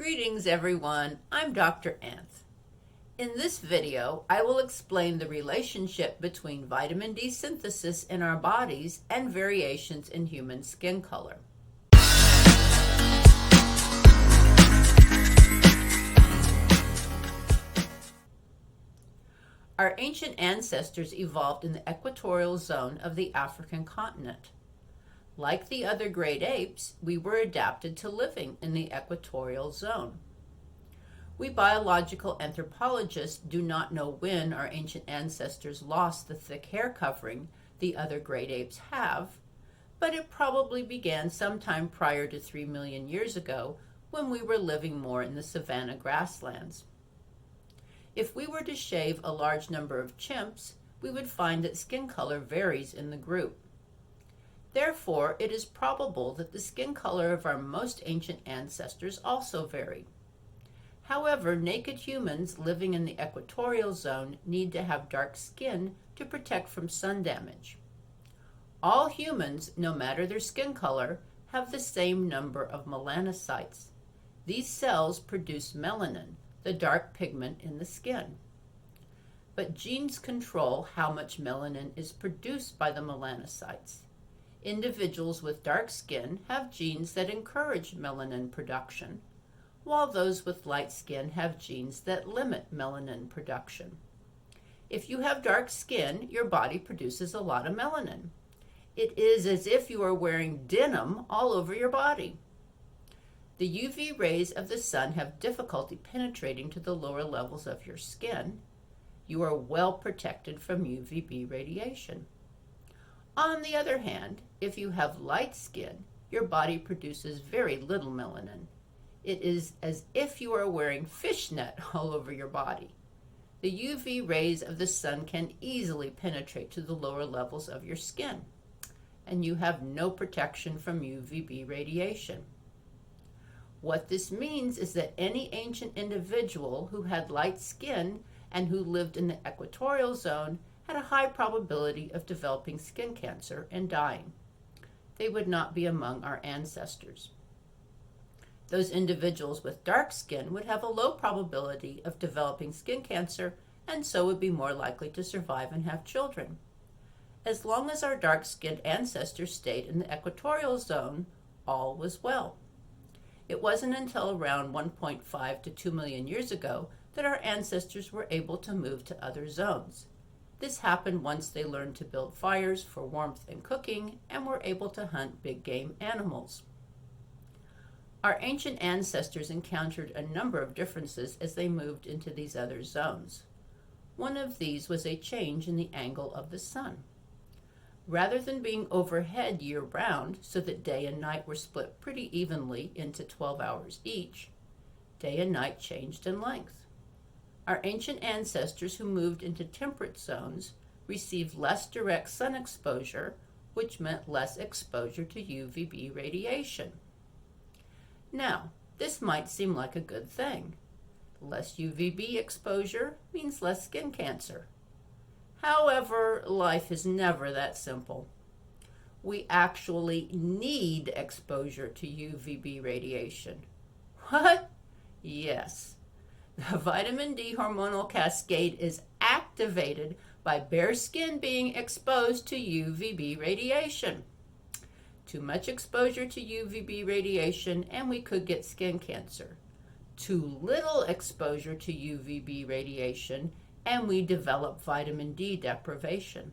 Greetings everyone, I'm Dr. Anth. In this video, I will explain the relationship between vitamin D synthesis in our bodies and variations in human skin color. Our ancient ancestors evolved in the equatorial zone of the African continent. Like the other great apes, we were adapted to living in the equatorial zone. We biological anthropologists do not know when our ancient ancestors lost the thick hair covering the other great apes have, but it probably began sometime prior to 3 million years ago when we were living more in the savanna grasslands. If we were to shave a large number of chimps, we would find that skin color varies in the group. Therefore, it is probable that the skin color of our most ancient ancestors also vary. However, naked humans living in the equatorial zone need to have dark skin to protect from sun damage. All humans, no matter their skin color, have the same number of melanocytes. These cells produce melanin, the dark pigment in the skin. But genes control how much melanin is produced by the melanocytes. Individuals with dark skin have genes that encourage melanin production, while those with light skin have genes that limit melanin production. If you have dark skin, your body produces a lot of melanin. It is as if you are wearing denim all over your body. The UV rays of the sun have difficulty penetrating to the lower levels of your skin. You are well protected from UVB radiation. On the other hand, if you have light skin, your body produces very little melanin. It is as if you are wearing fishnet all over your body. The UV rays of the sun can easily penetrate to the lower levels of your skin, and you have no protection from UVB radiation. What this means is that any ancient individual who had light skin and who lived in the equatorial zone had a high probability of developing skin cancer and dying. They would not be among our ancestors. Those individuals with dark skin would have a low probability of developing skin cancer and so would be more likely to survive and have children. As long as our dark-skinned ancestors stayed in the equatorial zone, all was well. It wasn't until around 1.5 to 2 million years ago that our ancestors were able to move to other zones. This happened once they learned to build fires for warmth and cooking and were able to hunt big game animals. Our ancient ancestors encountered a number of differences as they moved into these other zones. One of these was a change in the angle of the sun. Rather than being overhead year-round so that day and night were split pretty evenly into 12 hours each, day and night changed in length. Our ancient ancestors who moved into temperate zones received less direct sun exposure, which meant less exposure to UVB radiation. Now, this might seem like a good thing. Less UVB exposure means less skin cancer. However, life is never that simple. We actually need exposure to UVB radiation. What? Yes. The vitamin D hormonal cascade is activated by bare skin being exposed to UVB radiation. Too much exposure to UVB radiation and we could get skin cancer. Too little exposure to UVB radiation and we develop vitamin D deprivation.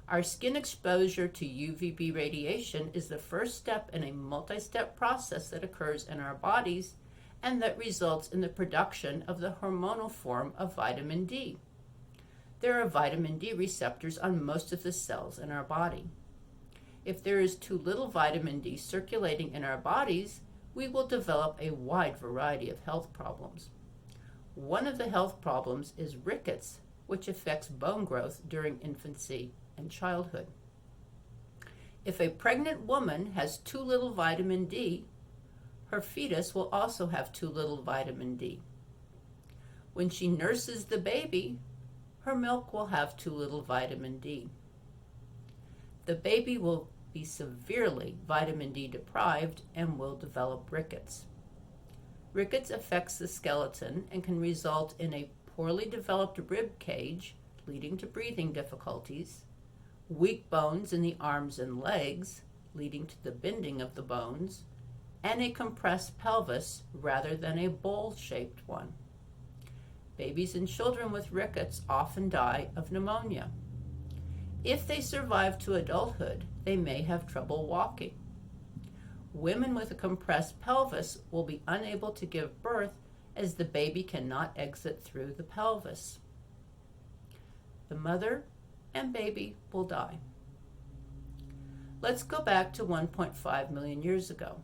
Our skin exposure to UVB radiation is the first step in a multi-step process that occurs in our bodies and that results in the production of the hormonal form of vitamin D. There are vitamin D receptors on most of the cells in our body. If there is too little vitamin D circulating in our bodies, we will develop a wide variety of health problems. One of the health problems is rickets, which affects bone growth during infancy and childhood. If a pregnant woman has too little vitamin D, her fetus will also have too little vitamin D. When she nurses the baby, her milk will have too little vitamin D. The baby will be severely vitamin D deprived and will develop rickets. Rickets affects the skeleton and can result in a poorly developed rib cage, leading to breathing difficulties, weak bones in the arms and legs, leading to the bending of the bones, and a compressed pelvis rather than a bowl-shaped one. Babies and children with rickets often die of pneumonia. If they survive to adulthood, they may have trouble walking. Women with a compressed pelvis will be unable to give birth as the baby cannot exit through the pelvis. The mother and baby will die. Let's go back to 1.5 million years ago.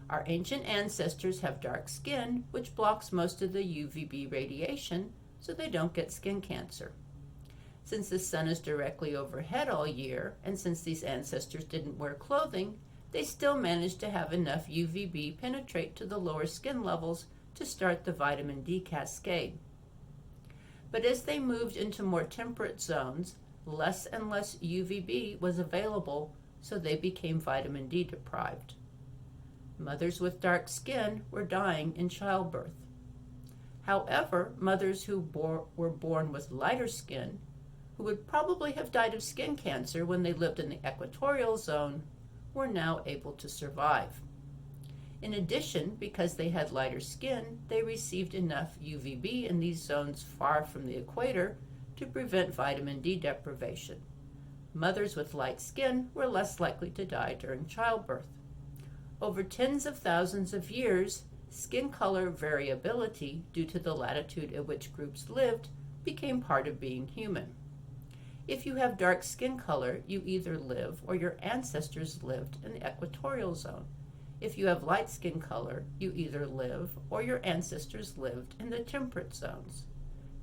Our ancient ancestors have dark skin, which blocks most of the UVB radiation, so they don't get skin cancer. Since the sun is directly overhead all year, and since these ancestors didn't wear clothing, they still managed to have enough UVB penetrate to the lower skin levels to start the vitamin D cascade. But as they moved into more temperate zones, less and less UVB was available, so they became vitamin D deprived. Mothers with dark skin were dying in childbirth. However, mothers who were born with lighter skin, who would probably have died of skin cancer when they lived in the equatorial zone, were now able to survive. In addition, because they had lighter skin, they received enough UVB in these zones far from the equator to prevent vitamin D deprivation. Mothers with light skin were less likely to die during childbirth. Over tens of thousands of years, skin color variability due to the latitude at which groups lived became part of being human. If you have dark skin color, you either live or your ancestors lived in the equatorial zone. If you have light skin color, you either live or your ancestors lived in the temperate zones.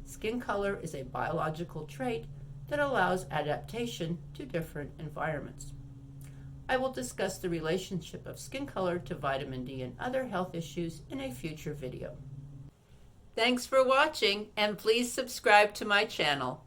Skin color is a biological trait that allows adaptation to different environments. I will discuss the relationship of skin color to vitamin D and other health issues in a future video. Thanks for watching, and please subscribe to my channel.